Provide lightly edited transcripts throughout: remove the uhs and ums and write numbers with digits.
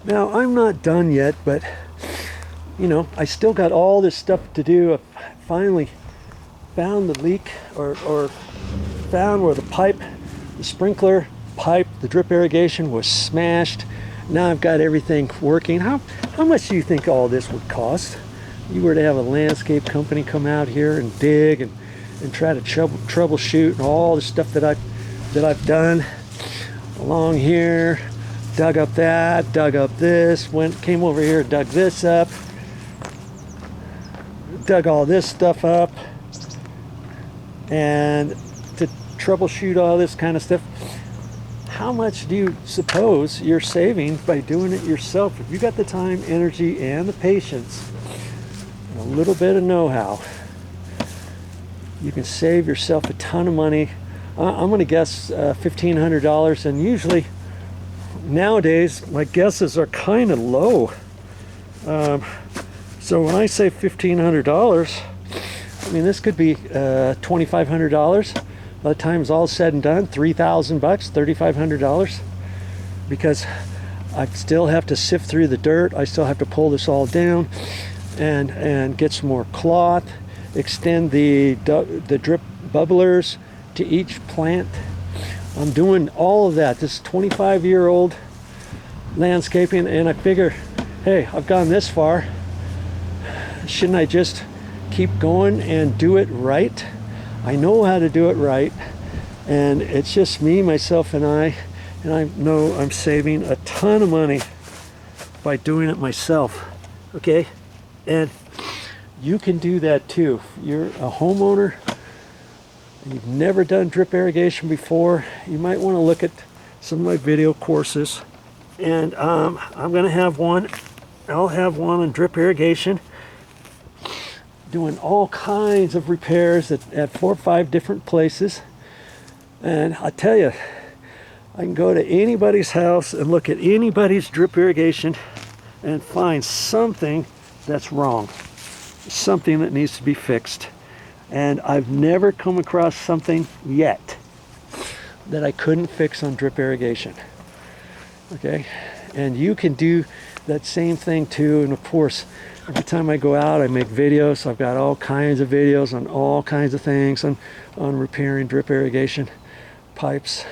Now, I'm not done yet, but you know, I still got all this stuff to do. I finally found the leak, or found where the pipe, the sprinkler pipe, the drip irrigation was smashed. Now I've got everything working. How much do you think all this would cost? You were to have a landscape company come out here and dig and try to troubleshoot and all the stuff that I've done along here. Dug up that, dug up this, came over here, dug this up, dug all this stuff up, and to troubleshoot all this kind of stuff. How much do you suppose you're saving by doing it yourself? If you got the time, energy, and the patience, and a little bit of know-how, you can save yourself a ton of money. I'm going to guess $1,500, and usually nowadays my guesses are kind of low. So when I say $1,500, I mean this could be $2,500. By the time it's all said and done, $3,000, $3,500, because I still have to sift through the dirt. I still have to pull this all down and get some more cloth, extend the drip bubblers to each plant. I'm doing all of that. This is 25-year-old landscaping, and I figure, hey, I've gone this far. Shouldn't I just keep going and do it right? I know how to do it right, and it's just me, myself, and I know I'm saving a ton of money by doing it myself, okay? And you can do that too. If you're a homeowner, you've never done drip irrigation before, you might want to look at some of my video courses. And I'm going to have one. I'll have one on drip irrigation, doing all kinds of repairs at 4 or 5 different places. And I tell you, I can go to anybody's house and look at anybody's drip irrigation and find something that's wrong, something that needs to be fixed. And I've never come across something yet that I couldn't fix on drip irrigation. Okay, and you can do that same thing too. And of course, every time I go out, I make videos. So I've got all kinds of videos on all kinds of things on repairing drip irrigation pipes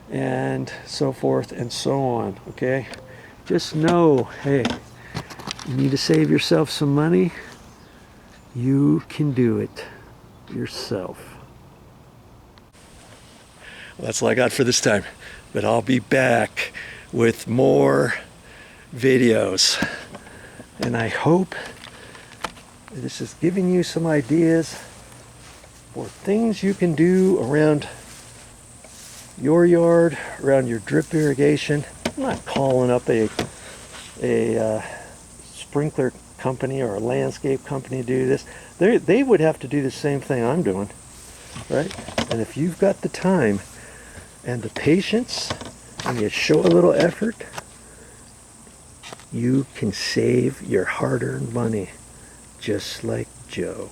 and so forth and so on. Okay, just know, hey, you need to save yourself some money. You can do it yourself. Well, that's all I got for this time, but I'll be back with more videos, and I hope this is giving you some ideas for things you can do around your yard, around your drip irrigation. I'm not calling up a sprinkler company or a landscape company to do this. They would have to do the same thing I'm doing, right? And if you've got the time and the patience and you show a little effort, you can save your hard-earned money just like Joe.